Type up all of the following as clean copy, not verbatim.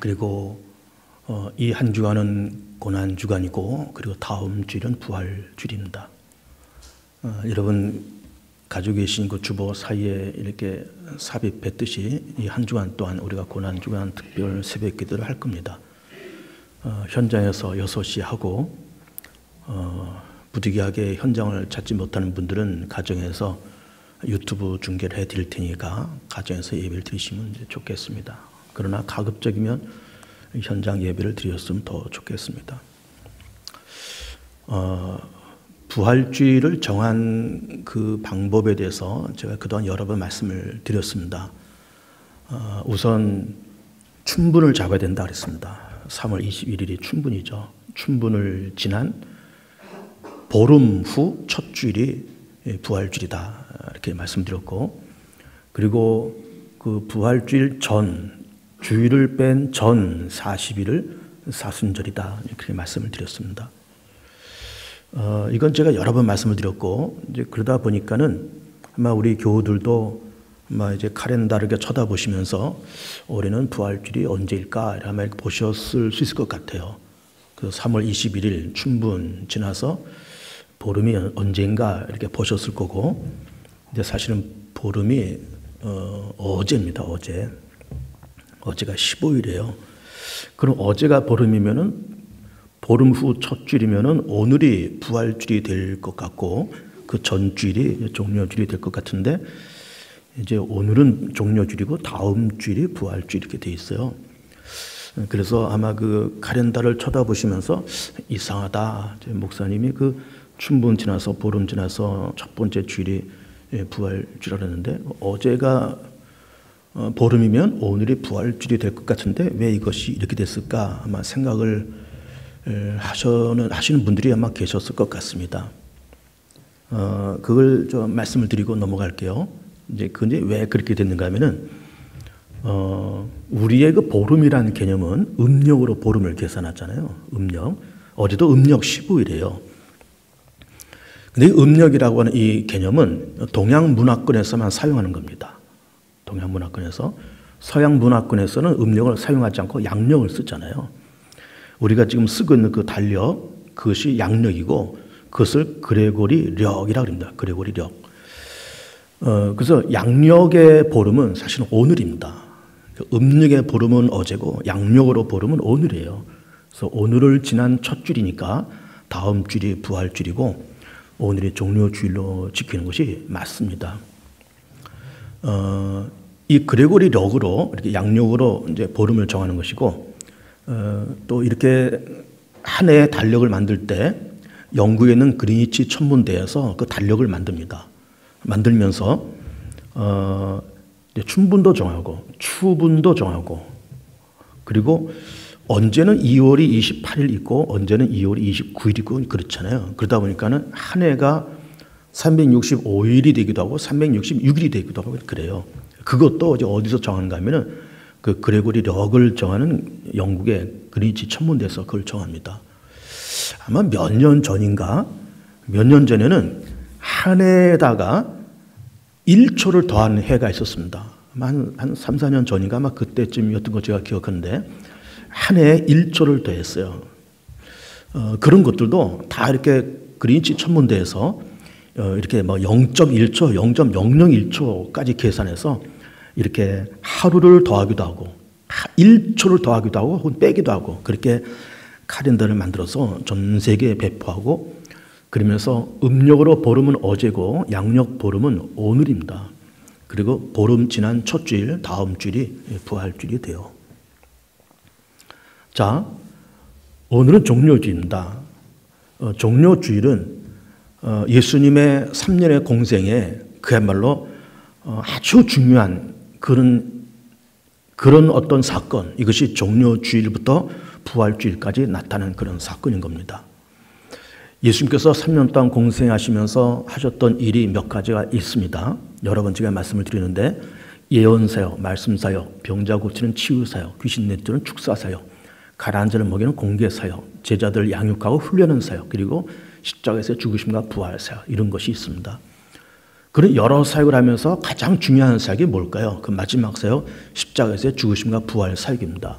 그리고 이 한 주간은 고난 주간이고, 그리고 다음 주일은 부활 주일입니다. 여러분 가지고 계신 그 주보 사이에 이렇게 삽입했듯이 이 한 주간 또한 우리가 고난 주간 특별 새벽 기도를 할 겁니다. 현장에서 6시 하고, 부득이하게 현장을 찾지 못하는 분들은 가정에서 유튜브 중계를 해드릴 테니까 가정에서 예배를 드리시면 좋겠습니다. 그러나 가급적이면 현장 예배를 드렸으면 더 좋겠습니다. 부활주일을 정한 그 방법에 대해서 제가 그동안 여러 번 말씀을 드렸습니다. 우선 춘분을 잡아야 된다 그랬습니다. 3월 21일이 춘분이죠. 춘분을 지난 보름 후 첫 주일이 부활주일이다 이렇게 말씀드렸고, 그리고 그 부활주일 전 주일을 뺀 전 40일을 사순절이다 이렇게 말씀을 드렸습니다. 이건 제가 여러 번 말씀을 드렸고, 이제 그러다 보니까는 아마 우리 교우들도 아마 이제 카렌다를 이렇게 쳐다보시면서 올해는 부활주일이 언제일까 아마 이렇게 보셨을 수 있을 것 같아요. 그래서 3월 21일 춘분 지나서 보름이 언제인가 이렇게 보셨을 거고, 근데 사실은 보름이 어제입니다. 어제가 15일이에요. 그럼 어제가 보름이면은 보름 후 첫 주일이면은 오늘이 부활주일이 될 것 같고, 그 전 주일이 종료주일이 될 것 같은데, 이제 오늘은 종료주일이고 다음 주일이 부활주일 이렇게 돼 있어요. 그래서 아마 그 카렌다를 쳐다보시면서 이상하다. 목사님이 그 춘분 지나서 보름 지나서 첫 번째 주일이 부활주일이라는데, 어제가 보름이면 오늘이 부활주일이 될 것 같은데 왜 이것이 이렇게 됐을까 아마 생각을 하시는 분들이 아마 계셨을 것 같습니다. 그걸 좀 말씀을 드리고 넘어갈게요. 이제 근데 왜 그렇게 됐는가 하면은 우리의 그 보름이라는 개념은 음력으로 보름을 계산하잖아요. 음력. 어제도 음력 15일이에요. 근데 음력이라고 하는 이 개념은 동양 문화권에서만 사용하는 겁니다. 동양 문화권에서. 서양 문화권에서는 음력을 사용하지 않고 양력을 쓰잖아요. 우리가 지금 쓰고 있는 그 달력, 그것이 양력이고, 그것을 그레고리력이라고 합니다. 그레고리력. 그래서 양력의 보름은 사실은 오늘입니다. 음력의 보름은 어제고 양력으로 보름은 오늘이에요. 그래서 오늘을 지난 첫 주일이니까 다음 주일이 부활주일이고 오늘이 종료주일로 지키는 것이 맞습니다. 이 그레고리력으로 이렇게 양력으로 이제 보름을 정하는 것이고, 또 이렇게 한 해의 달력을 만들 때 영국에 있는 그리니치 천문대에서 그 달력을 만들면서 춘분도 정하고 추분도 정하고, 그리고 언제는 2월이 28일 있고 언제는 2월이 29일 있고 그렇잖아요. 그러다 보니까는 한 해가 365일이 되기도 하고 366일이 되기도 하고 그래요. 그것도 이제 어디서 정하는가 하면은 그 그레고리력을 정하는 영국의 그리니치 천문대에서 그걸 정합니다. 아마 몇 년 전에는 한 해에다가 1초를 더한 해가 있었습니다. 한 3, 4년 전인가 아마 그때쯤이었던 거 제가 기억하는데, 한 해에 1초를 더했어요. 그런 것들도 다 이렇게 그리니치 천문대에서 이렇게 뭐 0.1초, 0.001초까지 계산해서 이렇게 하루를 더하기도 하고 1초를 더하기도 하고 혹은 빼기도 하고, 그렇게 카렌다를 만들어서 전 세계에 배포하고, 그러면서 음력으로 보름은 어제고 양력 보름은 오늘입니다. 그리고 보름 지난 첫 주일, 다음 주일이 부활주일이 돼요. 자, 오늘은 종료주일입니다. 종료주일은 예수님의 3년의 공생에 그야말로 아주 중요한 그런 어떤 사건, 이것이 종료주일부터 부활주일까지 나타나는 그런 사건인 겁니다. 예수님께서 3년 동안 공생하시면서 하셨던 일이 몇 가지가 있습니다. 여러 번 제가 말씀을 드리는데, 예언사역, 말씀사역, 병자 고치는 치유사역, 귀신 내쫓는 축사사역, 가라앉은 자를 먹이는 공개사역, 제자들 양육하고 훈련하는 사역, 그리고 십자가에서 죽으심과 부활사역, 이런 것이 있습니다. 그런 여러 사역을 하면서 가장 중요한 사역이 뭘까요? 그 마지막 사역, 십자가에서 죽으심과 부활 사역입니다.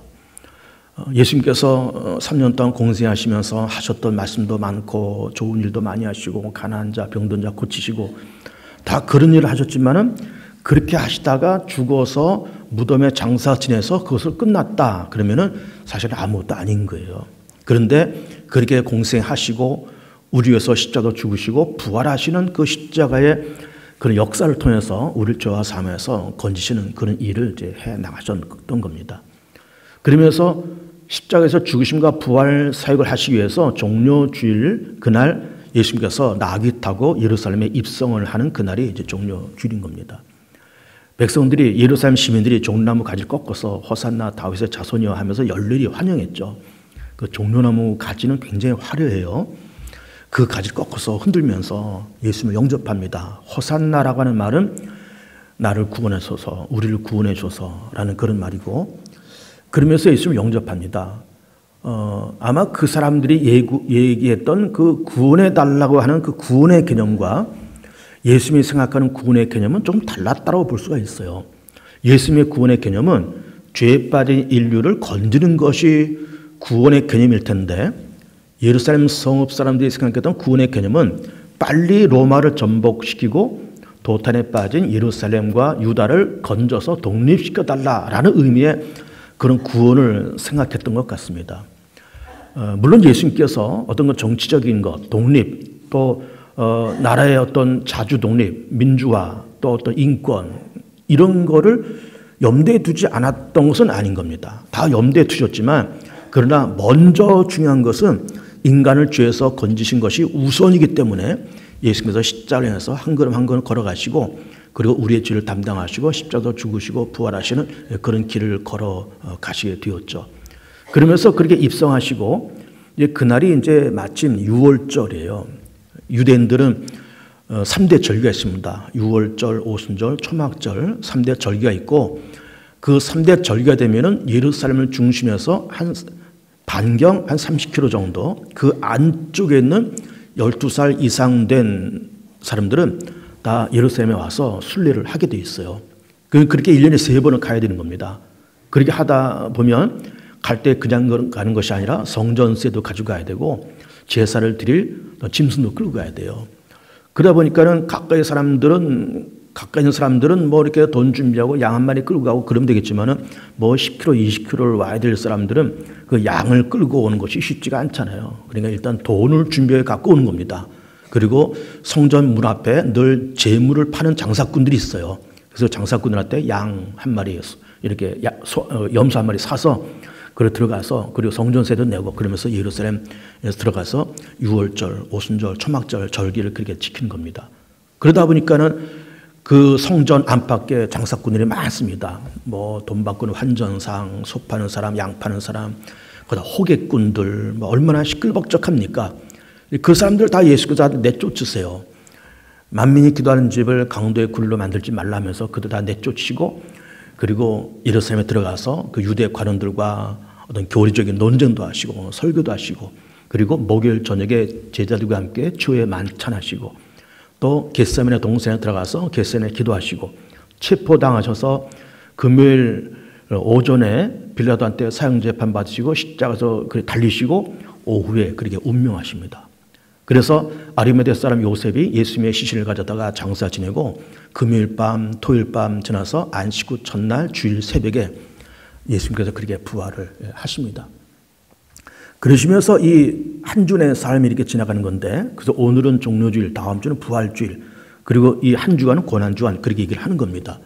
예수님께서 3년 동안 공생하시면서 하셨던 말씀도 많고 좋은 일도 많이 하시고 가난한 자, 병든 자 고치시고 다 그런 일을 하셨지만은 그렇게 하시다가 죽어서 무덤에 장사 지내서 그것을 끝났다 그러면은 사실 아무것도 아닌 거예요. 그런데 그렇게 공생하시고 우리 위해서 십자가도 죽으시고 부활하시는 그 십자가의 그런 역사를 통해서 우리를 죄와 삶에서 건지시는 그런 일을 이제 해 나가셨던 겁니다. 그러면서 십자가에서 죽으심과 부활 사역을 하시기 위해서 종료주일 그날 예수님께서 나귀 타고 예루살렘에 입성을 하는 그날이 이제 종료주일인 겁니다. 백성들이 예루살렘 시민들이 종려나무 가지를 꺾어서 호산나 다윗의 자손이여 하면서 열렬히 환영했죠. 그 종려나무 가지는 굉장히 화려해요. 그 가지를 꺾어서 흔들면서 예수님을 영접합니다. 호산나라고 하는 말은 나를 구원해 줘서 우리를 구원해 줘서라는 그런 말이고 그러면서 예수님을 영접합니다. 아마 그 사람들이 얘기했던 그 구원해 달라고 하는 그 구원의 개념과 예수님이 생각하는 구원의 개념은 좀 달랐다고 볼 수가 있어요. 예수님의 구원의 개념은 죄에 빠진 인류를 건지는 것이 구원의 개념일 텐데 예루살렘 성읍 사람들이 생각했던 구원의 개념은 빨리 로마를 전복시키고 도탄에 빠진 예루살렘과 유다를 건져서 독립시켜달라라는 의미의 그런 구원을 생각했던 것 같습니다. 물론 예수님께서 어떤 것 정치적인 것, 독립, 또 나라의 어떤 자주 독립, 민주화, 또 어떤 인권 이런 거를 염두에 두지 않았던 것은 아닌 겁니다. 다 염두에 두셨지만 그러나 먼저 중요한 것은 인간을 죄에서 건지신 것이 우선이기 때문에 예수님께서 십자가를 향해서 한 걸음 한 걸음 걸어가시고 그리고 우리의 죄를 담당하시고 십자가도 죽으시고 부활하시는 그런 길을 걸어가시게 되었죠. 그러면서 그렇게 입성하시고 이제 그날이 이제 마침 6월절이에요. 유대인들은 3대 절기가 있습니다. 6월절, 오순절, 초막절 3대 절기가 있고 그 3대 절기가 되면은 예루살렘을 중심해서 한 반경 한 30km 정도 그 안쪽에 있는 12살 이상 된 사람들은 다 예루살렘에 와서 순례를 하게 돼 있어요. 그렇게 1년에 3번을 가야 되는 겁니다. 그렇게 하다 보면 갈 때 그냥 가는 것이 아니라 성전세도 가지고 가야 되고 제사를 드릴 짐승도 끌고 가야 돼요. 그러다 보니까는 가까이 있는 사람들은 뭐 이렇게 돈 준비하고 양 한 마리 끌고 가고 그러면 되겠지만은 뭐 10km, 20km를 와야 될 사람들은 그 양을 끌고 오는 것이 쉽지가 않잖아요. 그러니까 일단 돈을 준비해 갖고 오는 겁니다. 그리고 성전 문 앞에 늘 재물을 파는 장사꾼들이 있어요. 그래서 장사꾼들한테 양 한 마리 이렇게 염소 한 마리 사서 그리고 들어가서 그리고 성전세도 내고 그러면서 예루살렘에서 들어가서 6월절, 오순절, 초막절 절기를 그렇게 지키는 겁니다. 그러다 보니까는 그 성전 안팎에 장사꾼들이 많습니다. 뭐 돈 바꾸는 환전상, 소 파는 사람, 양 파는 사람, 그다음 호객꾼들 뭐 얼마나 시끌벅적합니까? 그 사람들 다 예수께서 내쫓으세요. 만민이 기도하는 집을 강도의 굴로 만들지 말라면서 그들 다 내쫓으시고 그리고 예루살렘에 들어가서 그 유대 관원들과 어떤 교리적인 논쟁도 하시고 설교도 하시고 그리고 목요일 저녁에 제자들과 함께 주의 만찬하시고 또 겟세마네 동산에 들어가서 겟세마네 기도하시고 체포당하셔서 금요일 오전에 빌라도한테 사형재판 받으시고 십자가에서 달리시고 오후에 그렇게 운명하십니다. 그래서 아리마대 사람 요셉이 예수님의 시신을 가져다가 장사 지내고 금요일 밤, 토요일 밤 지나서 안식 후 첫날 주일 새벽에 예수님께서 그렇게 부활을 하십니다. 그러시면서 이 한 주의 삶이 이렇게 지나가는 건데 그래서 오늘은 종료주일, 다음 주는 부활주일 그리고 이 한 주간은 고난주간 그렇게 얘기를 하는 겁니다.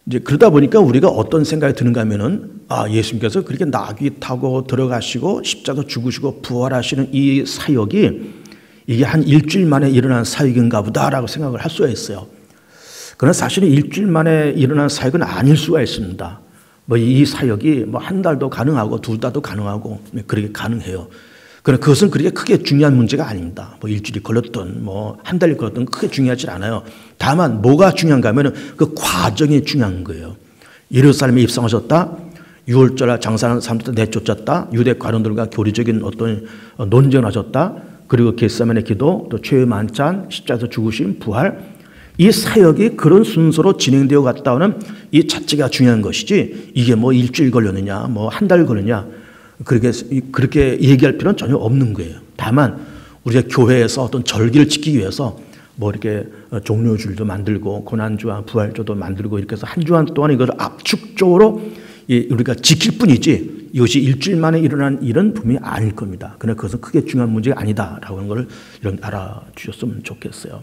이제 그러다 보니까 우리가 어떤 생각이 드는가 하면은 예수님께서 그렇게 나귀 타고 들어가시고 십자가 죽으시고 부활하시는 이 사역이 이게 한 일주일 만에 일어난 사역인가 보다라고 생각을 할 수가 있어요. 그러나 사실은 일주일 만에 일어난 사역은 아닐 수가 있습니다. 뭐 이 사역이 뭐 한 달도 가능하고 두 달도 가능하고 그렇게 가능해요. 그러나 그것은 그렇게 크게 중요한 문제가 아닙니다. 뭐 일주일이 걸렸든 뭐 한 달이 걸렸든 크게 중요하지 않아요. 다만 뭐가 중요한가 하면은 그 과정이 중요한 거예요. 예루살렘에 입성하셨다. 6월절 장사하는 사람들 내쫓았다. 유대 관원들과 교리적인 어떤 논쟁을 하셨다. 그리고 겟세마네 기도, 또 최후의 만찬, 십자가에서 죽으심, 부활. 이 사역이 그런 순서로 진행되어 갔다는 이 자체가 중요한 것이지 이게 뭐 일주일 걸렸느냐 뭐 한 달 걸렸느냐 그렇게 얘기할 필요는 전혀 없는 거예요. 다만 우리가 교회에서 어떤 절기를 지키기 위해서 뭐 이렇게 종료주일도 만들고 고난주와 부활주도 만들고 이렇게 해서 한 주간 동안 이걸 압축적으로 우리가 지킬 뿐이지 이것이 일주일 만에 일어난 일은 분명히 아닐 겁니다. 그러나 그것은 크게 중요한 문제가 아니다라고 하는 걸 알아주셨으면 좋겠어요.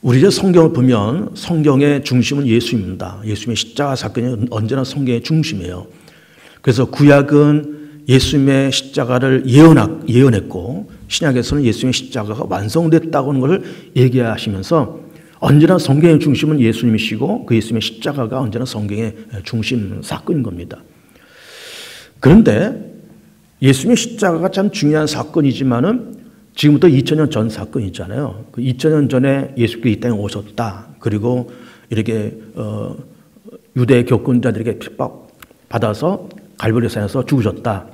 우리 이제 성경을 보면 성경의 중심은 예수입니다. 예수님의 십자가 사건이 언제나 성경의 중심이에요. 그래서 구약은 예수님의 십자가를 예언했고 신약에서는 예수님의 십자가가 완성됐다고 하는 것을 얘기하시면서 언제나 성경의 중심은 예수님이시고 그 예수님의 십자가가 언제나 성경의 중심 사건인 겁니다. 그런데 예수님의 십자가가 참 중요한 사건이지만은 지금부터 2000년 전 사건이 있잖아요. 그 2000년 전에 예수께서 이 땅에 오셨다. 그리고 이렇게 유대 교권자들에게 핍박받아서 갈보리산에서 죽으셨다.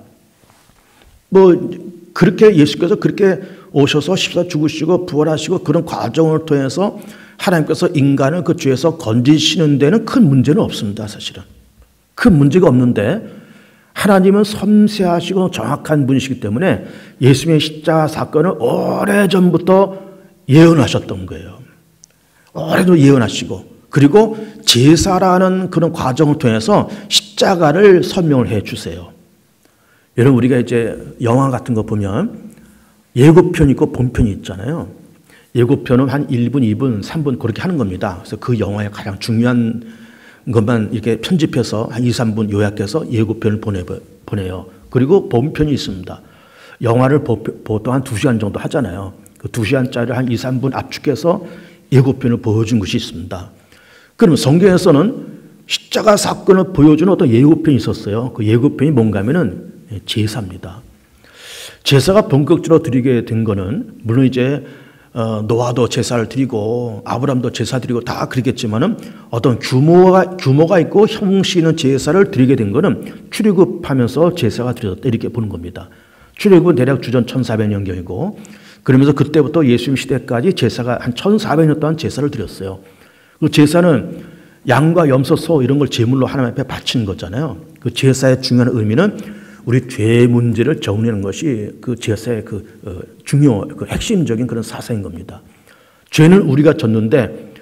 뭐 그렇게 예수께서 그렇게 오셔서 십자가 죽으시고 부활하시고 그런 과정을 통해서 하나님께서 인간을 그 죄에서 건지시는 데는 큰 문제는 없습니다. 사실은 큰 문제가 없는데 하나님은 섬세하시고 정확한 분이시기 때문에 예수님의 십자가 사건을 오래전부터 예언하셨던 거예요. 오래전부터 예언하시고 그리고 제사라는 그런 과정을 통해서 십자가를 설명을 해 주세요. 여러분 우리가 이제 영화 같은 거 보면 예고편이 있고 본편이 있잖아요. 예고편은 한 1분, 2분, 3분 그렇게 하는 겁니다. 그래서 그 영화의 가장 중요한 것만 이렇게 편집해서 한 2, 3분 요약해서 예고편을 보내요. 그리고 본편이 있습니다. 영화를 보통 한 2시간 정도 하잖아요. 그 2시간짜리 한 2, 3분 압축해서 예고편을 보여준 것이 있습니다. 그러면 성경에서는 십자가 사건을 보여주는 어떤 예고편이 있었어요. 그 예고편이 뭔가 하면은 제사입니다. 제사가 본격적으로 드리게 된 거는 물론 이제 노아도 제사를 드리고 아브라함도 제사 드리고 다 그러겠지만은 어떤 규모가 있고 형식 있는 제사를 드리게 된 거는 출애굽하면서 제사가 드려졌다 이렇게 보는 겁니다. 출애굽은 대략 주전 1400년경이고 그러면서 그때부터 예수님 시대까지 제사가 한 1400년 동안 제사를 드렸어요. 그 제사는 양과 염소, 소 이런 걸 제물로 하나님 앞에 바치는 거잖아요. 그 제사의 중요한 의미는 우리 죄 문제를 정리하는 것이 그 제사의 그 핵심적인 그런 사상인 겁니다. 죄는 우리가 졌는데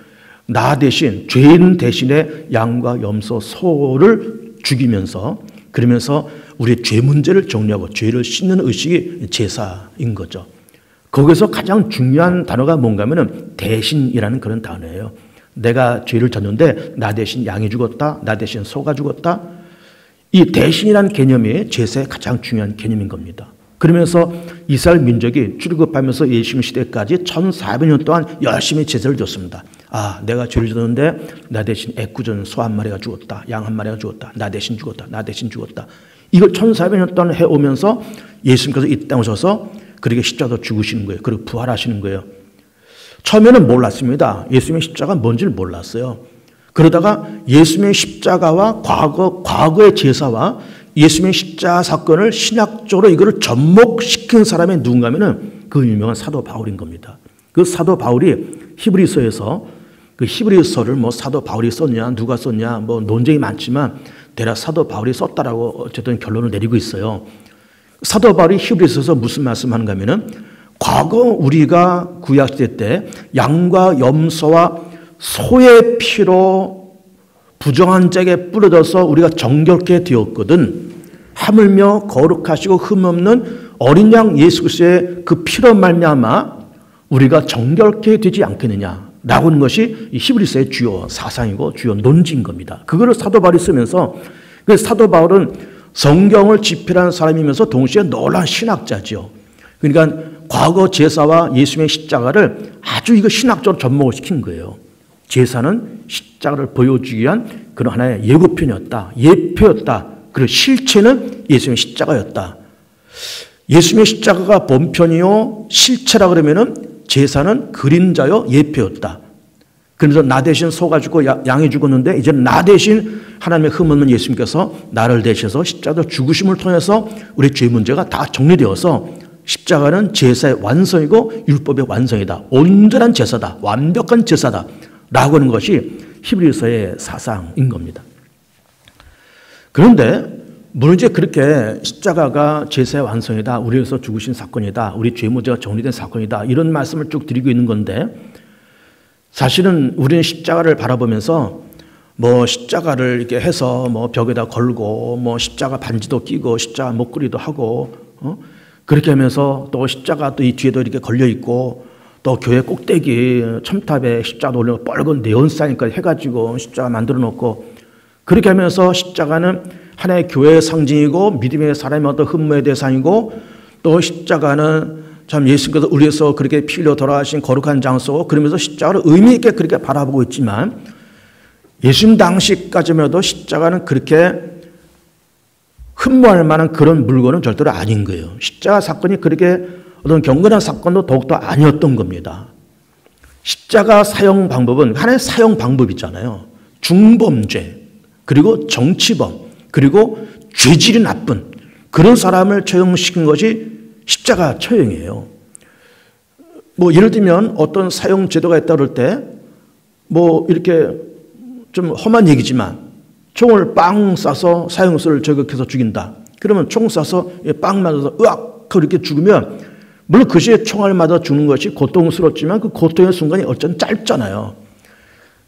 나 대신 죄인 대신에 양과 염소, 소를 죽이면서 그러면서 우리의 죄 문제를 정리하고 죄를 씻는 의식이 제사인 거죠. 거기서 가장 중요한 단어가 뭔가 하면은 대신이라는 그런 단어예요. 내가 죄를 졌는데 나 대신 양이 죽었다. 나 대신 소가 죽었다. 이 대신이라는 개념이 제사의 가장 중요한 개념인 겁니다. 그러면서 이스라엘 민족이 출애굽하면서 예수님 시대까지 1400년 동안 열심히 제사를 졌습니다. 아, 내가 죄를 졌는데 나 대신 애꿎은 소 한 마리가 죽었다. 양 한 마리가 죽었다. 나 대신 죽었다. 나 대신 죽었다. 이걸 1400년 동안 해오면서 예수님께서 이 땅에 오셔서 그렇게 십자가로 죽으시는 거예요. 그리고 부활하시는 거예요. 처음에는 몰랐습니다. 예수님의 십자가가 뭔지를 몰랐어요. 그러다가 예수님의 십자가와 과거의 제사와 예수님의 십자가 사건을 신학적으로 이거를 접목시킨 사람이 누군가 하면은 그 유명한 사도 바울인 겁니다. 그 사도 바울이 히브리서에서 그 히브리서를 뭐 사도 바울이 썼냐, 누가 썼냐, 뭐 논쟁이 많지만 대략 사도 바울이 썼다라고 어쨌든 결론을 내리고 있어요. 사도 바울이 히브리서에서 무슨 말씀하는가 하면은 과거 우리가 구약시대 때 양과 염소와 소의 피로 부정한 짝에 뿌려져서 우리가 정결케 되었거든. 하물며 거룩하시고 흠없는 어린 양 예수 그리스도의 그 피로 말미암아 우리가 정결케 되지 않겠느냐 라고 하는 것이 이 히브리서의 주요 사상이고 주요 논지인 겁니다. 그거를 사도 바울이 쓰면서 사도 바울은 성경을 집필하는 사람이면서 동시에 놀라운 신학자죠. 그러니까 과거 제사와 예수님의 십자가를 아주 이거 신학적으로 접목을 시킨 거예요. 제사는 십자가를 보여주기 위한 그런 하나의 예고편이었다. 예표였다. 그리고 실체는 예수님의 십자가였다. 예수님의 십자가가 본편이요 실체라 그러면은 제사는 그림자요 예표였다. 그래서 나 대신 소가 죽고 양이 죽었는데 이제 나 대신 하나님의 흠없는 예수님께서 나를 대신해서 십자가 죽으심을 통해서 우리 죄 문제가 다 정리되어서 십자가는 제사의 완성이고 율법의 완성이다. 온전한 제사다. 완벽한 제사다. 라고 하는 것이 히브리서의 사상인 겁니다. 그런데 물론 이제 그렇게 십자가가 제사의 완성이다. 우리에서 죽으신 사건이다. 우리 죄 문제가 정리된 사건이다. 이런 말씀을 쭉 드리고 있는 건데 사실은 우리는 십자가를 바라보면서 뭐 십자가를 이렇게 해서 뭐 벽에다 걸고 뭐 십자가 반지도 끼고 십자가 목걸이도 하고 그렇게 하면서 또 십자가 또 이 뒤에도 이렇게 걸려 있고 또 교회 꼭대기 첨탑에 십자가 올려 빨간 네온사인까지 해가지고 십자가 만들어 놓고 그렇게 하면서 십자가는 하나의 교회의 상징이고 믿음의 사람의 어떤 흠모의 대상이고 또 십자가는 참 예수님께서 우리에서 그렇게 피 흘려 돌아가신 거룩한 장소고 그러면서 십자가를 의미 있게 그렇게 바라보고 있지만 예수님 당시까지만 해도 십자가는 그렇게 흠모할 만한 그런 물건은 절대로 아닌 거예요. 십자가 사건이 그렇게 어떤 경건한 사건도 더욱더 아니었던 겁니다. 십자가 사용 방법은 하나의 사용 방법이잖아요. 중범죄, 그리고 정치범, 그리고 죄질이 나쁜 그런 사람을 처형시킨 것이 십자가 처형이에요. 뭐 예를 들면 어떤 사형 제도가 있다 그럴 때 뭐 이렇게 좀 험한 얘기지만 총을 빵 쏴서 사형수를 저격해서 죽인다. 그러면 총 쏴서 빵 맞아서 으악 그렇게 죽으면 물론 그 시에 총알 맞아 죽는 것이 고통스럽지만 그 고통의 순간이 어쩐 짧잖아요.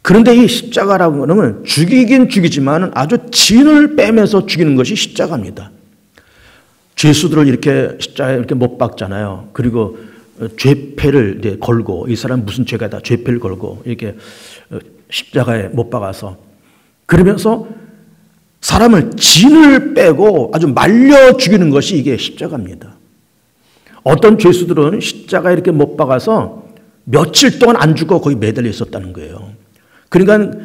그런데 이 십자가라고 하는 건 죽이긴 죽이지만 아주 진을 빼면서 죽이는 것이 십자가입니다. 죄수들을 이렇게 십자가에 이렇게 못 박잖아요. 그리고 죄패를 이제 걸고 이 사람 무슨 죄가 있다 죄패를 걸고 이렇게 십자가에 못 박아서 그러면서 사람을 진을 빼고 아주 말려 죽이는 것이 이게 십자가입니다. 어떤 죄수들은 십자가에 이렇게 못 박아서 며칠 동안 안 죽고 거기 매달려 있었다는 거예요. 그러니까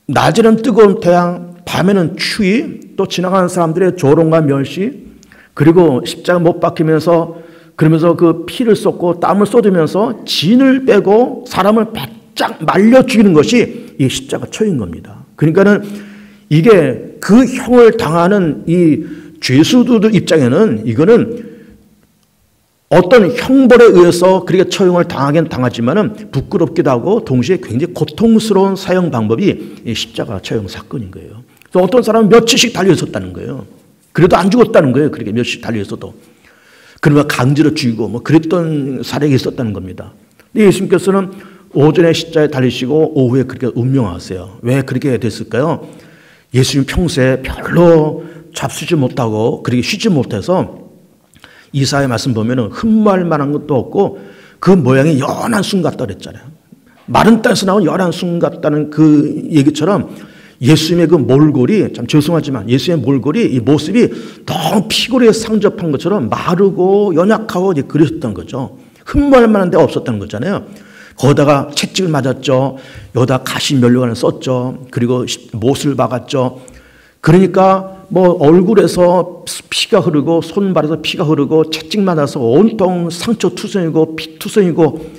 낮에는 뜨거운 태양, 밤에는 추위, 또 지나가는 사람들의 조롱과 멸시, 그리고 십자가 못 박히면서 그러면서 그 피를 쏟고 땀을 쏟으면서 진을 빼고 사람을 바짝 말려 죽이는 것이 이 십자가 처인 겁니다. 그러니까는 이게 그 형을 당하는 이 죄수들 입장에는 이거는 어떤 형벌에 의해서 그렇게 처형을 당하긴 당하지만은 부끄럽기도 하고 동시에 굉장히 고통스러운 사형 방법이 이 십자가 처형 사건인 거예요. 또 어떤 사람은 며칠씩 달려 있었다는 거예요. 그래도 안 죽었다는 거예요. 그렇게 며칠씩 달려 있어도. 그러면 강제로 죽이고 뭐 그랬던 사례가 있었다는 겁니다. 예수님께서는 오전에 십자가에 달리시고 오후에 그렇게 운명하세요. 왜 그렇게 됐을까요? 예수님 평소에 별로 잡수지 못하고 그렇게 쉬지 못해서 이사야 말씀 보면은 흠모할 만한 것도 없고 그 모양이 연한 순 같다 그랬잖아요. 마른 땅에서 나온 연한 순 같다는 그 얘기처럼 예수님의 그 몰골이 참 죄송하지만 예수님의 몰골이 이 모습이 너무 피골에 상접한 것처럼 마르고 연약하고 이제 그랬던 거죠. 흠모할 만한 데가 없었다는 거잖아요. 거기다가 채찍을 맞았죠. 여기다 가시 면류관을 썼죠. 그리고 못을 박았죠. 그러니까 뭐 얼굴에서 피가 흐르고 손발에서 피가 흐르고 채찍 맞아서 온통 상처 투성이고 피 투성이고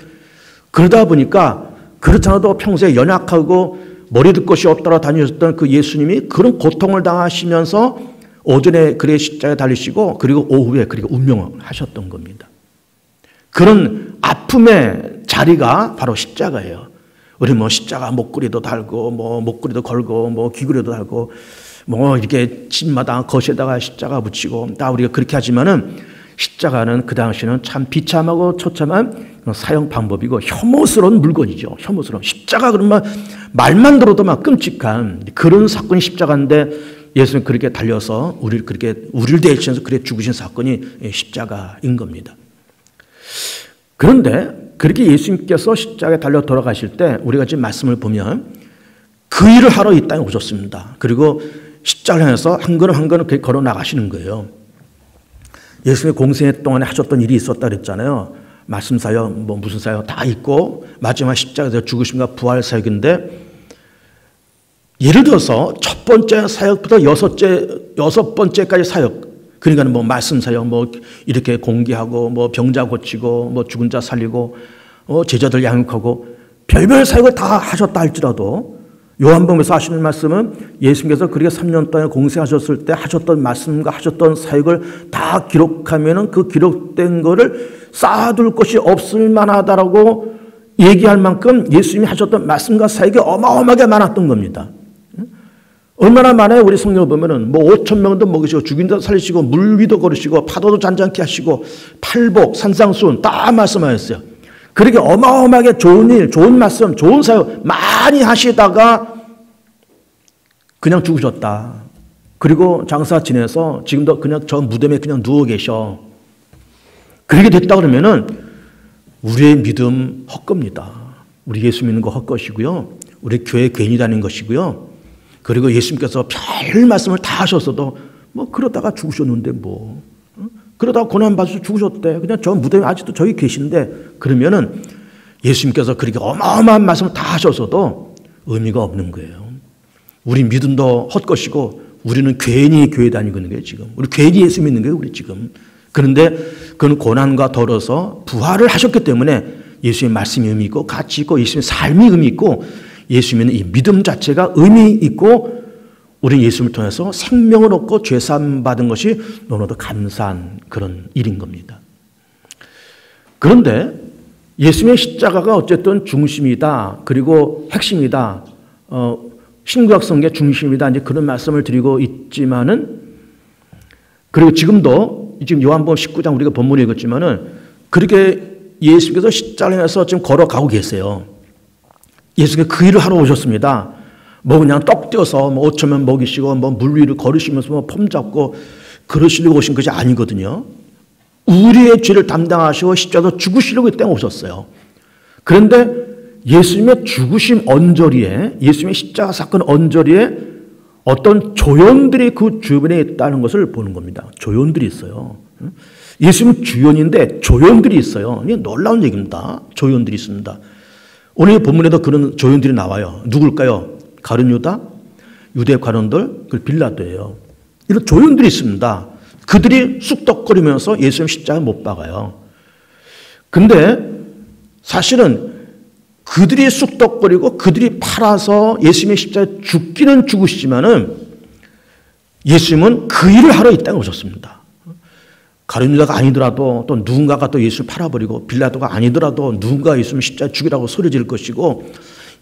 그러다 보니까 그렇잖아도 평소에 연약하고 머리 듣 것이 없더라 다니셨던 그 예수님이 그런 고통을 당하시면서 오전에 그래 십자가에 달리시고 그리고 오후에 그리고 운명하셨던 겁니다. 그런 아픔의 자리가 바로 십자가예요. 우리 뭐 십자가 목걸이도 달고 뭐 목걸이도 걸고 뭐 귀걸이도 달고 뭐 이렇게 집마다 거실에다가 십자가 붙이고 다 우리가 그렇게 하지만은 십자가는 그 당시에는 참 비참하고 처참한 사용 방법이고 혐오스러운 물건이죠. 혐오스러운 십자가 그러면 말만 들어도 막 끔찍한 그런 사건이 십자가인데 예수는 그렇게 달려서 우리를 대신해서 그렇게 죽으신 사건이 십자가인 겁니다. 그런데 그렇게 예수님께서 십자가에 달려 돌아가실 때 우리가 지금 말씀을 보면 그 일을 하러 이 땅에 오셨습니다. 그리고 십자가를 향해서 한 걸음 한 걸음 걸어 나가시는 거예요. 예수님의 공생 동안에 하셨던 일이 있었다 그랬잖아요. 말씀 사역, 뭐 무슨 사역 다 있고 마지막 십자가에서 죽으심과 부활 사역인데 예를 들어서 첫 번째 사역부터 여섯 번째까지 사역. 그러니까 뭐 말씀 사역, 뭐 이렇게 공개하고, 뭐 병자 고치고, 뭐 죽은 자 살리고, 제자들 양육하고 별별 사역을 다 하셨다 할지라도 요한복음에서 하시는 말씀은 예수님께서 그렇게 3년 동안 공생하셨을 때 하셨던 말씀과 하셨던 사역을 다 기록하면은 그 기록된 거를 쌓아둘 것이 없을 만하다라고 얘기할 만큼 예수님이 하셨던 말씀과 사역이 어마어마하게 많았던 겁니다. 얼마나 많아요? 우리 성경을 보면은 뭐 5,000명도 먹이시고 죽인 자 살리시고 물 위도 걸으시고 파도도 잔잔케 하시고 팔복, 산상수훈 다 말씀하셨어요. 그렇게 어마어마하게 좋은 일, 좋은 말씀, 좋은 사역 많이 하시다가 그냥 죽으셨다. 그리고 장사 지내서 지금도 그냥 저 무덤에 그냥 누워 계셔. 그렇게 됐다 그러면은 우리의 믿음 헛겁니다. 우리 예수 믿는 거 헛것이고요. 우리 교회 괜히 다니는 것이고요. 그리고 예수님께서 별 말씀을 다 하셨어도 뭐 그러다가 죽으셨는데 뭐 그러다가 고난받아서 죽으셨대. 그냥 저 무덤에 아직도 저기 계신데 그러면은 예수님께서 그렇게 어마어마한 말씀을 다 하셨어도 의미가 없는 거예요. 우리 믿음도 헛것이고 우리는 괜히 교회 다니고 있는 거예요 지금. 우리 괜히 예수 믿는 거예요 우리 지금. 그런데 그는 고난과 더불어서 부활을 하셨기 때문에 예수의 말씀이 의미 있고 가치 있고 예수의 삶이 의미 있고 예수님은 이 믿음 자체가 의미 있고 우리 예수님을 통해서 생명을 얻고 죄사함 받은 것이 너무나도 감사한 그런 일인 겁니다. 그런데 예수님의 십자가가 어쨌든 중심이다. 그리고 핵심이다. 신구약 성경의 중심이다. 이제 그런 말씀을 드리고 있지만은 그리고 지금 요한복음 19장 우리가 본문에 읽었지만은 그렇게 예수님께서 십자가에서 지금 걸어가고 계세요. 예수님께서 그 일을 하러 오셨습니다. 뭐 그냥 떡 떼어서 뭐 5,000명 먹이시고 뭐 물 위를 걸으시면서 뭐 폼 잡고 그러시려고 오신 것이 아니거든요. 우리의 죄를 담당하시고 십자가에서 죽으시려고 이 땅에 오셨어요. 그런데 예수님의 죽으심 언저리에 예수님의 십자가 사건 언저리에 어떤 조연들이 그 주변에 있다는 것을 보는 겁니다. 조연들이 있어요. 예수님은 주연인데 조연들이 있어요. 이게 놀라운 얘기입니다. 조연들이 있습니다. 오늘 본문에도 그런 조연들이 나와요. 누굴까요? 가룟 유다, 유대 관원들, 그리고 빌라도예요. 이런 조연들이 있습니다. 그들이 쑥덕거리면서 예수님 십자가에 못 박아요. 근데 사실은 그들이 쑥덕거리고 그들이 팔아서 예수님의 십자가에 죽기는 죽으시지만은 예수님은 그 일을 하러 이 땅에 오셨습니다. 가룟 유다가 아니더라도 또 누군가가 또 예수를 팔아버리고 빌라도가 아니더라도 누군가 예수를 십자가에 죽이라고 소리 지를 것이고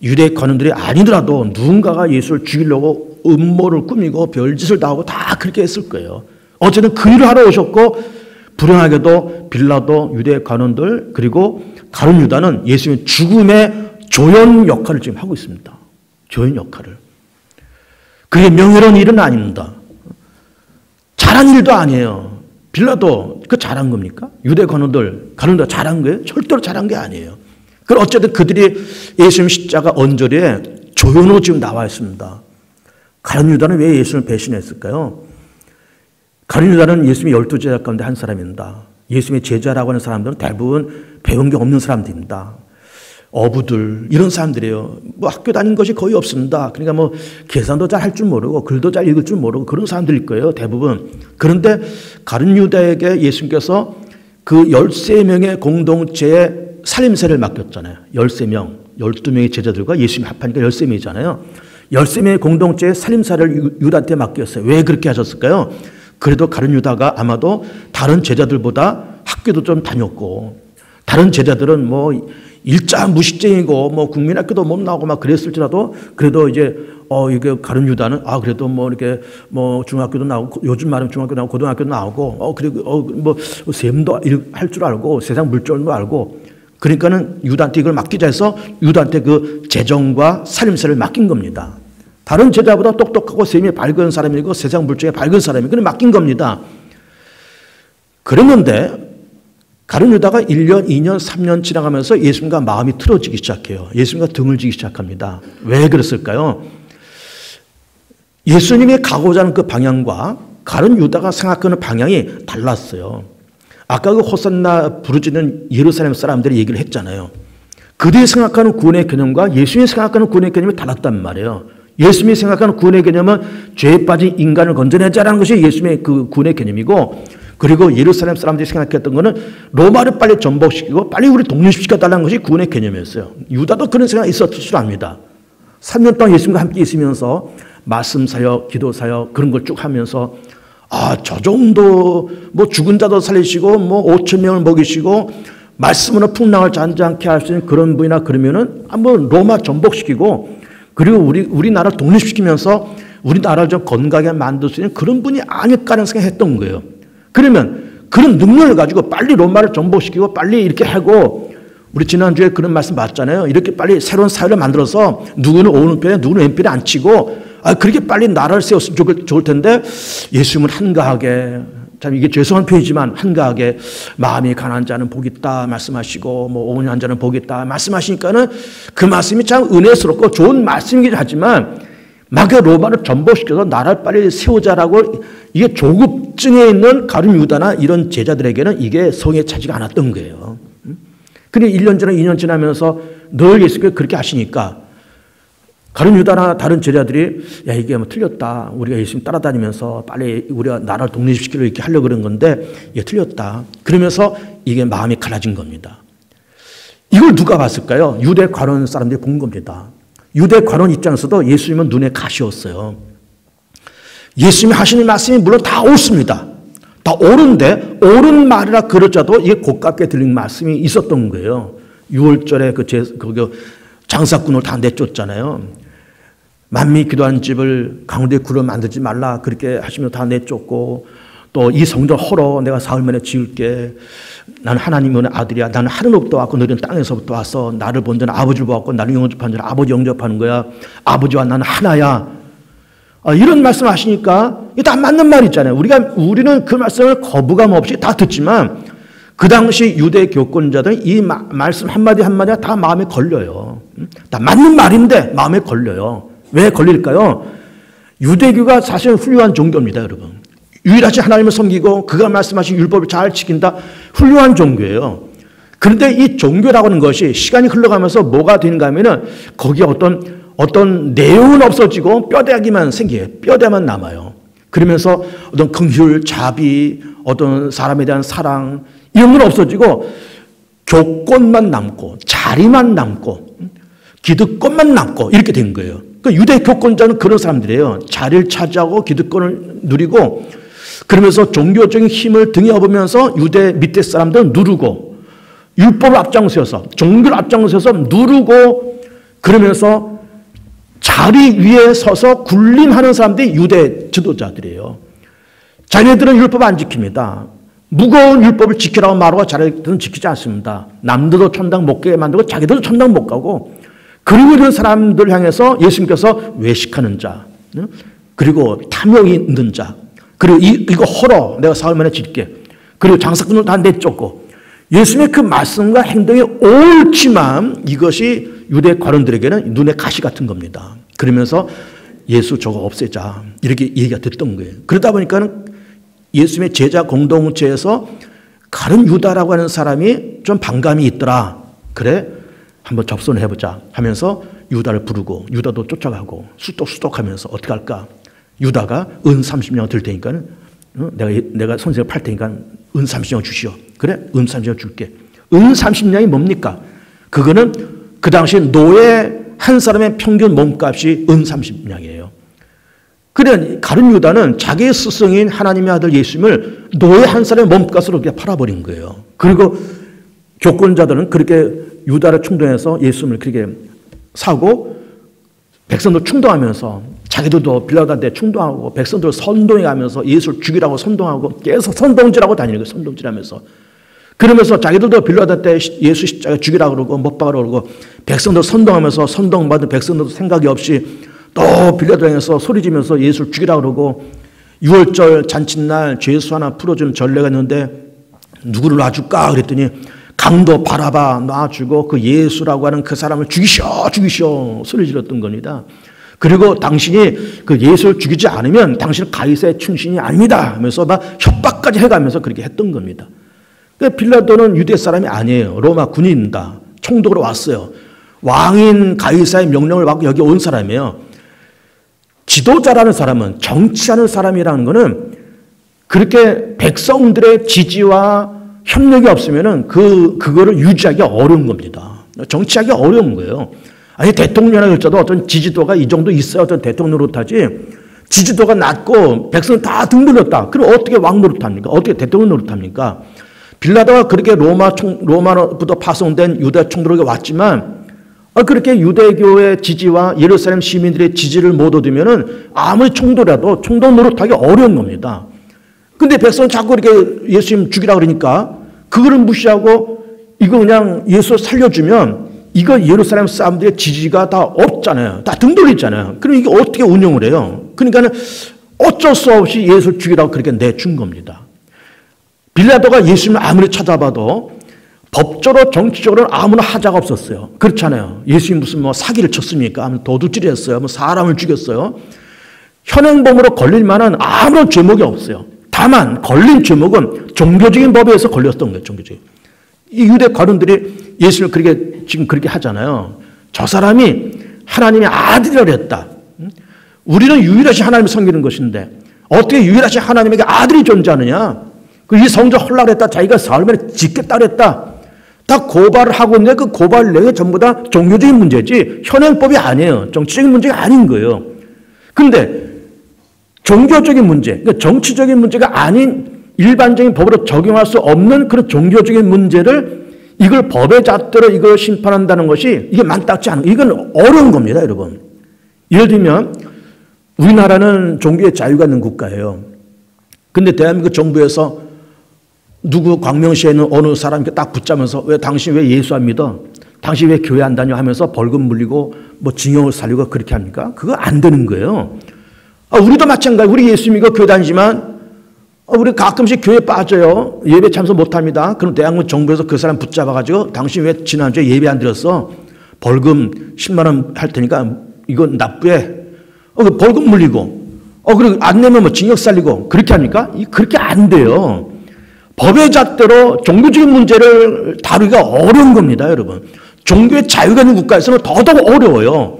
유대 관원들이 아니더라도 누군가가 예수를 죽이려고 음모를 꾸미고 별짓을 다 하고 다 그렇게 했을 거예요. 어쨌든 그 일을 하러 오셨고 불행하게도 빌라도 유대 관원들 그리고 가룟 유다는 예수님의 죽음의 조연 역할을 지금 하고 있습니다. 조연 역할을. 그게 명예로운 일은 아닙니다. 잘한 일도 아니에요. 빌라도 그 잘한 겁니까? 유대 관원들 가룟 유다 잘한 거예요? 절대로 잘한 게 아니에요. 그럼 어쨌든 그들이 예수님 십자가 언저리에 조연으로 지금 나와 있습니다. 가룟 유다는 왜 예수님을 배신했을까요? 가룟 유다는 예수님의 12제자 가운데 한 사람입니다. 예수님의 제자라고 하는 사람들은 대부분 배운 게 없는 사람들입니다. 어부들 이런 사람들이에요. 뭐 학교 다닌 것이 거의 없습니다. 그러니까 뭐 계산도 잘 할 줄 모르고 글도 잘 읽을 줄 모르고 그런 사람들일 거예요. 대부분. 그런데 가룟 유다에게 예수님께서 그 13명의 공동체에 살림새를 맡겼잖아요. 13명, 12명의 제자들과 예수님이 합하니까 13명이잖아요. 13명의 공동체에 살림살이를 유다한테 맡겼어요. 왜 그렇게 하셨을까요? 그래도 가룟 유다가 아마도 다른 제자들보다 학교도 좀 다녔고 다른 제자들은 뭐 일자 무식쟁이고 뭐 국민학교도 못 나오고 막 그랬을지라도 그래도 이제 이게 가룟 유다는 그래도 뭐 이렇게 뭐 중학교도 나오고 요즘 말하면 중학교 나오고 고등학교도 나오고 그리고 뭐 셈도 할 줄 알고 세상 물정도 알고 그러니까는 유다한테 이걸 맡기자 해서 유다한테 그 재정과 살림새를 맡긴 겁니다. 다른 제자보다 똑똑하고 셈이 밝은 사람이고 세상 물정에 밝은 사람이 그냥 맡긴 겁니다. 그랬는데 가룟 유다가 1년, 2년, 3년 지나가면서 예수님과 마음이 틀어지기 시작해요. 예수님과 등을 지기 시작합니다. 왜 그랬을까요? 예수님이 가고자 하는 그 방향과 가룟 유다가 생각하는 방향이 달랐어요. 아까 그 호산나 부르짖는 예루살렘 사람들이 얘기를 했잖아요. 그들이 생각하는 구원의 개념과 예수님이 생각하는 구원의 개념이 달랐단 말이에요. 예수님이 생각하는 구원의 개념은 죄에 빠진 인간을 건져내자라는 것이 예수님의 그 구원의 개념이고 그리고 예루살렘 사람들이 생각했던 것은 로마를 빨리 전복시키고 빨리 우리 독립시켜달라는 것이 구원의 개념이었어요. 유다도 그런 생각이 있었을 줄 압니다. 3년 동안 예수님과 함께 있으면서 말씀 사역, 기도 사역 그런 걸 쭉 하면서 저 정도 뭐 죽은 자도 살리시고 뭐 5천 명을 먹이시고 말씀으로 풍랑을 잔잔케 할 수 있는 그런 분이나 그러면은 한번 로마 전복시키고 그리고 우리나라를 독립시키면서 우리나라를 좀 건강하게 만들 수 있는 그런 분이 아닐까라는 생각했던 거예요. 그러면 그런 능력을 가지고 빨리 로마를 전복시키고 빨리 이렇게 하고 우리 지난주에 그런 말씀 봤잖아요. 이렇게 빨리 새로운 사회를 만들어서 누구는 오른편에 누구는 왼편에 앉히고 그렇게 빨리 나라를 세웠으면 좋을 텐데 예수님은 한가하게 참 이게 죄송한 표현이지만 한가하게 마음이 가난한 자는 복이 있다 말씀하시고 뭐 오은한 자는 복이 있다 말씀하시니까는 그 말씀이 참 은혜스럽고 좋은 말씀이긴 하지만 막 로마를 전복시켜서 나라를 빨리 세우자라고 이게 조급증에 있는 가룟 유다나 이런 제자들에게는 이게 성에 차지가 않았던 거예요. 근데 1년 지나 2년 지나면서 늘 예수께서 그렇게 하시니까 가룟 유다나 다른 제자들이 야 이게 뭐 틀렸다. 우리가 예수님 따라다니면서 빨리 우리가 나라를 독립시키려 이렇게 하려고 그런 건데 이게 틀렸다. 그러면서 이게 마음이 갈라진 겁니다. 이걸 누가 봤을까요? 유대 관원 사람들이 본 겁니다. 유대 관원 입장에서도 예수님은 눈에 가시웠어요. 예수님이 하시는 말씀이 물론 다 옳습니다. 다 옳은데 옳은 말이라 그럴지라도 이게 고깝게 들린 말씀이 있었던 거예요. 6월절에 그 장사꾼을 다 내쫓잖아요. 만미 기도하는 집을 강우대 굴을 만들지 말라 그렇게 하시면 다 내쫓고 또 이 성전 헐어 내가 사흘 만에 지을게. 나는 하나님의 아들이야. 나는 하늘로부터 왔고 너희는 땅에서부터 와서 나를 본 자는 아버지를 보았고 나를 영접하는 자는 아버지 영접하는 거야. 아버지와 나는 하나야. 이런 말씀 하시니까 이게 다 맞는 말 있잖아요. 우리는 그 말씀을 거부감 없이 다 듣지만 그 당시 유대 교권자들은 이 말씀 한마디 한마디가 다 마음에 걸려요. 다 맞는 말인데 마음에 걸려요. 왜 걸릴까요? 유대교가 사실은 훌륭한 종교입니다, 여러분. 유일하신 하나님을 섬기고 그가 말씀하신 율법을 잘 지킨다. 훌륭한 종교예요. 그런데 이 종교라고 하는 것이 시간이 흘러가면서 뭐가 되는가 하면은 거기에 어떤 내용은 없어지고 뼈대기만 생겨요. 뼈대만 남아요. 그러면서 어떤 긍휼, 자비, 어떤 사람에 대한 사랑 이런 건 없어지고 교권만 남고 자리만 남고 기득권만 남고 이렇게 된 거예요. 그 유대 교권자는 그런 사람들이에요. 자리를 차지하고 기득권을 누리고 그러면서 종교적인 힘을 등에 업으면서 유대 밑에 사람들은 누르고 율법을 앞장서서 종교를 앞장서서 누르고 그러면서 자리 위에 서서 군림하는 사람들이 유대 지도자들이에요. 자기네들은 율법 안 지킵니다. 무거운 율법을 지키라고 말하고 자기들은 지키지 않습니다. 남들도 천당 못 가게 만들고 자기들도 천당 못 가고 그리고 이런 사람들 향해서 예수님께서 외식하는 자 그리고 탐욕이 있는 자 그리고 이거 헐어 내가 사흘 만에 짓게 그리고 장사꾼을 다 내쫓고 예수님의 그 말씀과 행동이 옳지만 이것이 유대 관원들에게는 눈에 가시 같은 겁니다. 그러면서 예수 저거 없애자 이렇게 얘기가 됐던 거예요. 그러다 보니까는 예수님의 제자 공동체에서 가룟 유다라고 하는 사람이 좀 반감이 있더라. 그래 한번 접선을 해보자 하면서 유다를 부르고 유다도 쫓아가고 수독하면서 어떻게 할까? 유다가 은 30냥 들 테니까 내가 선생을 팔 테니까 은 30냥 주시오. 그래 은 30냥 줄게. 은 30냥이 뭡니까? 그거는 그 당시 노예 한 사람의 평균 몸값이 은 30냥이에요. 그래 가룟 유다는 자기의 스승인 하나님의 아들 예수님을 노예 한 사람의 몸값으로 그냥 팔아버린 거예요. 그리고 교권자들은 그렇게 유다를 충동해서 예수님을 그렇게 사고 백성들 충동하면서 자기들도 빌라도한테 충동하고 백성들 선동해 가면서 예수를 죽이라고 선동하고 계속 선동질하고 다니는 거예요. 선동질하면서 그러면서 자기들도 빌라도한테 예수 십자가 죽이라고 그러고 못 박으라고 그러고 백성들 선동하면서 선동받은 백성들도 생각이 없이 또 빌라도에서 소리지면서 예수를 죽이라고 그러고 6월절 잔칫날 죄수 하나 풀어주는 전례가 있는데 누구를 놔줄까 그랬더니 강도 바라바 놔주고 그 예수라고 하는 그 사람을 죽이셔 소리 질렀던 겁니다. 그리고 당신이 그 예수를 죽이지 않으면 당신은 가이사의 충신이 아닙니다 하면서 막 협박까지 해가면서 그렇게 했던 겁니다. 빌라도는 유대 사람이 아니에요. 로마 군인입니다. 총독으로 왔어요. 왕인 가이사의 명령을 받고 여기 온 사람이에요. 지도자라는 사람은 정치하는 사람이라는 것은 그렇게 백성들의 지지와 협력이 없으면은 그거를 유지하기 어려운 겁니다. 정치하기 어려운 거예요. 아니, 대통령일지라도 어떤 지지도가 이 정도 있어야 어떤 대통령 노릇하지. 지지도가 낮고 백성 다 등 돌렸다. 그럼 어떻게 왕 노릇합니까? 어떻게 대통령 노릇합니까? 빌라도가 그렇게 로마로부터 파송된 유다 총독에게 왔지만 그렇게 유대교의 지지와 예루살렘 시민들의 지지를 못 얻으면은 아무리 총독이라도 총독 노릇하기 어려운 겁니다. 근데 백성은 자꾸 이렇게 예수님 죽이라 그러니까 그거를 무시하고 이거 그냥 예수 살려주면 이거 예루살렘 사람들의 지지가 다 없잖아요. 다 등 돌리잖아요. 그럼 이게 어떻게 운영을 해요? 그러니까는 어쩔 수 없이 예수를 죽이라고 그렇게 내준 겁니다. 빌라도가 예수님을 아무리 찾아봐도 법적으로 정치적으로는 아무나 하자가 없었어요. 그렇잖아요. 예수님 무슨 뭐 사기를 쳤습니까? 도둑질을 했어요. 뭐 사람을 죽였어요. 현행범으로 걸릴 만한 아무런 죄목이 없어요. 다만 걸린 죄목은 종교적인 법에 의해서 걸렸던 거예요. 종교적인. 이 유대 관원들이 예수를 그렇게 지금 그렇게 하잖아요. 저 사람이 하나님의 아들이라고 했다. 우리는 유일하신 하나님을 섬기는 것인데 어떻게 유일하신 하나님에게 아들이 존재하느냐? 이 성전 헐락했다. 자기가 사흘만에 짓겠다 그랬다. 다 고발을 하고 있는데 그 고발 내용이 전부 다 종교적인 문제지 현행법이 아니에요. 정치적인 문제가 아닌 거예요. 그런데 종교적인 문제, 그러니까 정치적인 문제가 아닌 일반적인 법으로 적용할 수 없는 그런 종교적인 문제를 이걸 법의 잣대로 이걸 심판한다는 것이 이게 만딱지 않은, 이건 어려운 겁니다, 여러분. 예를 들면 우리나라는 종교의 자유가 있는 국가예요. 근데 대한민국 정부에서 누구 광명시에는 어느 사람이 딱 붙자면서 왜 당신 왜 예수 안 믿어? 당신 왜 교회 안 다녀? 하면서 벌금 물리고 뭐 징역을 살리고 그렇게 합니까? 그거 안 되는 거예요. 우리도 마찬가지. 우리 예수 믿고 교회 다니지만 우리 가끔씩 교회 빠져요. 예배 참석 못합니다. 그럼 대한민국 정부에서 그 사람 붙잡아가지고 당신 왜 지난주에 예배 안 드렸어? 벌금 10만 원 할 테니까 이건 납부해. 벌금 물리고 그리고 안 내면 뭐 징역 살리고 그렇게 합니까? 그렇게 안 돼요. 법의 잣대로 종교적인 문제를 다루기가 어려운 겁니다, 여러분. 종교의 자유가 있는 국가에서는 더더욱 어려워요.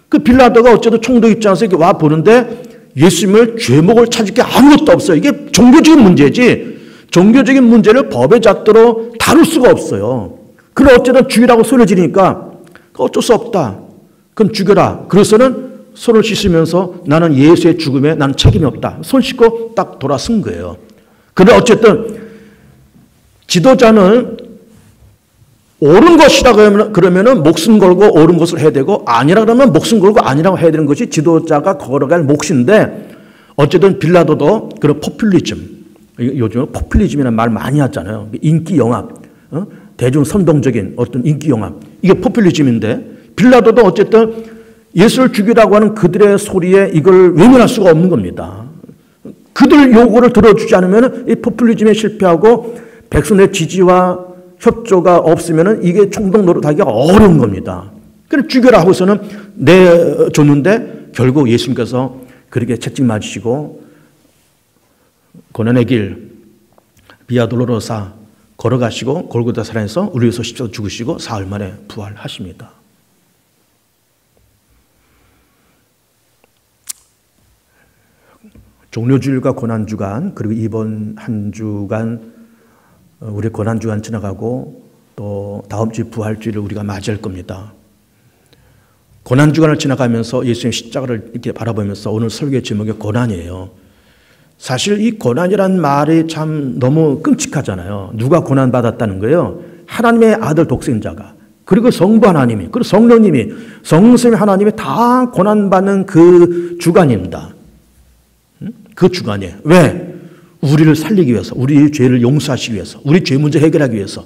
그 빌라도가 어쨌든 총독 입장에서 이렇게 와 보는데 예수님을 죄목을 찾을 게 아무것도 없어요. 이게 종교적인 문제지 종교적인 문제를 법의 잣대로 다룰 수가 없어요. 그럼 어쨌든 죽이라고 소리 지르니까 어쩔 수 없다. 그럼 죽여라. 그래서는 손을 씻으면서 나는 예수의 죽음에 나는 책임이 없다. 손 씻고 딱 돌아선 거예요. 그런데 어쨌든 지도자는 옳은 것이라 그러면 목숨 걸고 옳은 것을 해야 되고 아니라 그러면 목숨 걸고 아니라고 해야 되는 것이 지도자가 걸어갈 몫인데 어쨌든 빌라도도 그런 포퓰리즘, 요즘 포퓰리즘이라는 말 많이 하잖아요. 인기 영합, 대중 선동적인 어떤 인기 영합, 이게 포퓰리즘인데 빌라도도 어쨌든 예수를 죽이라고 하는 그들의 소리에 이걸 외면할 수가 없는 겁니다. 그들 요구를 들어주지 않으면 이 포퓰리즘에 실패하고 백성의 지지와 협조가 없으면 이게 총독 노릇하기가 어려운 겁니다. 그래서 죽여라 하고서는 내줬는데 결국 예수님께서 그렇게 채찍 맞으시고 고난의 길 비아 돌로로사 걸어가시고 골고다 산에서 우리 위해서 십자가 죽으시고 사흘 만에 부활하십니다. 종료주일과 고난주간 그리고 이번 한 주간 우리 고난주간 지나가고 또 다음 주 부활주일을 우리가 맞이할 겁니다. 고난주간을 지나가면서 예수님 십자가를 이렇게 바라보면서 오늘 설교의 제목이 고난이에요. 사실 이 고난이란 말이 참 너무 끔찍하잖아요. 누가 고난받았다는 거예요? 하나님의 아들 독생자가. 그리고 성부 하나님이, 그리고 성령님이, 성삼위 하나님이 다 고난받는 그 주간입니다. 그 주간이에요. 왜? 우리를 살리기 위해서, 우리의 죄를 용서하시기 위해서, 우리 죄 문제 해결하기 위해서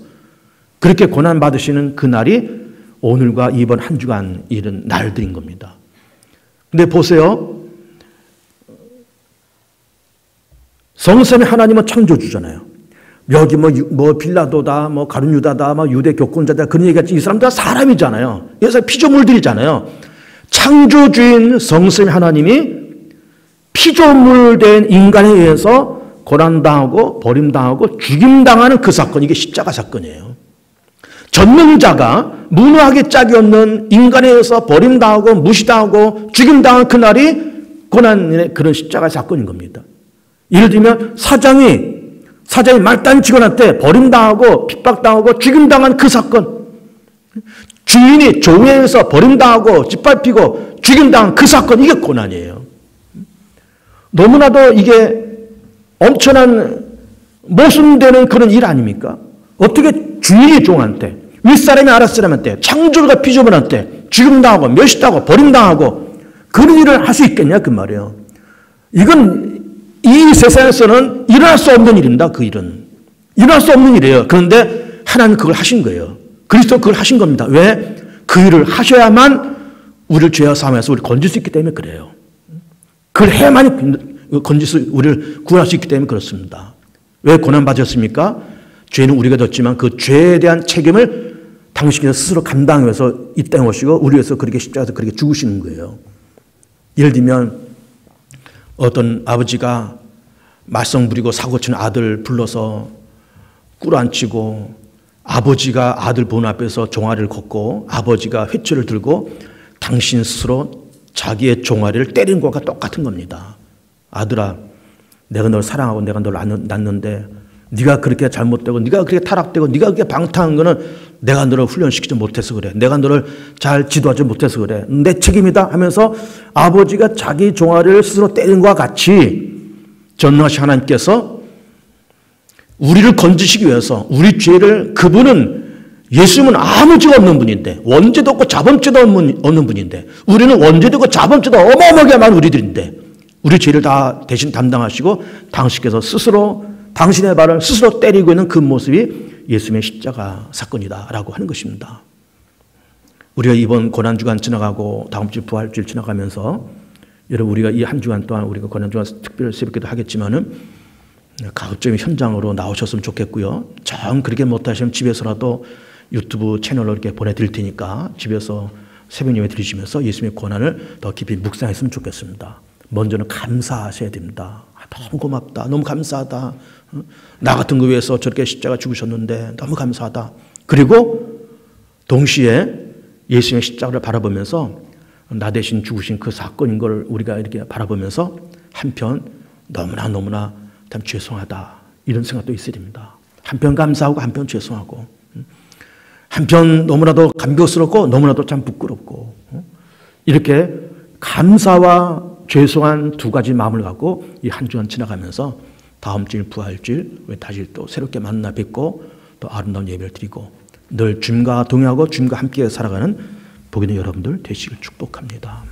그렇게 고난받으시는 그 날이 오늘과 이번 한 주간 이런 날들인 겁니다. 근데 보세요. 성삼위 하나님은 창조주잖아요. 여기 뭐 빌라도다, 뭐 가룟 유다다, 뭐 유대 교권자다 그런 얘기했지 이 사람들 다 사람이잖아요. 그래서 피조물들이잖아요. 창조주인 성삼위 하나님이 피조물된 인간에 의해서 고난당하고 버림당하고 죽임당하는 그 사건, 이게 십자가 사건이에요. 전능자가 무노하게 짝이 없는 인간에 의해서 버림당하고 무시당하고 죽임당한 그날이 고난의 그런 십자가 사건인 겁니다. 예를 들면 사장이 말단 직원한테 버림당하고 핍박당하고 죽임당한 그 사건, 주인이 종에 의해서 버림당하고 짓밟히고 죽임당한 그 사건, 이게 고난이에요. 너무나도 이게 엄청난 모순되는 그런 일 아닙니까? 어떻게 주인이 종한테, 윗사람이 아랫사람한테, 창조주가 피조물한테 죽임당하고 멸시당하고 버림당하고 그런 일을 할 수 있겠냐 그 말이에요. 이건 이 세상에서는 일어날 수 없는 일입니다. 그 일은. 일어날 수 없는 일이에요. 그런데 하나님은 그걸 하신 거예요. 그리스도 그걸 하신 겁니다. 왜? 그 일을 하셔야만 우리를 죄와 사함에서 우리를 건질 수 있기 때문에 그래요. 그걸 해야만 우리를 구할 수 있기 때문에 그렇습니다. 왜 고난받으셨습니까? 죄는 우리가 졌지만 그 죄에 대한 책임을 당신께서 스스로 감당해서 이 땅에 오시고 우리 위해서 그렇게 십자가에서 그렇게 죽으시는 거예요. 예를 들면 어떤 아버지가 말썽 부리고 사고 치는 아들 불러서 꿇어앉히고 아버지가 아들 보는 앞에서 종아리를 걷고 아버지가 휘줄을 들고 당신 스스로 자기의 종아리를 때리는 것과 똑같은 겁니다. 아들아, 내가 널 사랑하고 내가 널 낳는데 네가 그렇게 잘못되고 네가 그렇게 타락되고 네가 그렇게 방탕한 거는 내가 너를 훈련시키지 못해서 그래. 내가 너를 잘 지도하지 못해서 그래. 내 책임이다 하면서 아버지가 자기 종아리를 스스로 때리는 것과 같이 전능하신 하나님께서 우리를 건지시기 위해서 우리 죄를, 그분은 예수님은 아무 죄가 없는 분인데 원죄도 없고 자범죄도 없는 분인데 우리는 원죄도 없고 자범죄도 어마어마하게 많은 우리들인데 우리 죄를 다 대신 담당하시고 당신께서 스스로 당신의 발을 스스로 때리고 있는 그 모습이 예수님의 십자가 사건이다라고 하는 것입니다. 우리가 이번 고난주간 지나가고 다음 주 부활주일 지나가면서 여러분 우리가 이 한 주간 동안 우리가 고난주간 특별 새벽기도 하겠지만은 가급적이면 현장으로 나오셨으면 좋겠고요. 정 그렇게 못하시면 집에서라도 유튜브 채널로 이렇게 보내드릴 테니까 집에서 새벽 예배 드리시면서 예수님의 고난을 더 깊이 묵상했으면 좋겠습니다. 먼저는 감사하셔야 됩니다. 너무 고맙다. 너무 감사하다. 나 같은 거 위해서 저렇게 십자가 죽으셨는데 너무 감사하다. 그리고 동시에 예수님의 십자가를 바라보면서 나 대신 죽으신 그 사건인 걸 우리가 이렇게 바라보면서 한편 너무나 참 죄송하다. 이런 생각도 있어야 됩니다. 한편 감사하고 한편 죄송하고 한편 너무나도 감격스럽고 너무나도 참 부끄럽고 이렇게 감사와 죄송한 두 가지 마음을 갖고 이 한 주간 지나가면서 다음 주일 부활주일 다시 또 새롭게 만나 뵙고 또 아름다운 예배를 드리고 늘 주님과 동행하고 주님과 함께 살아가는 복이 있는 여러분들 되시길 축복합니다.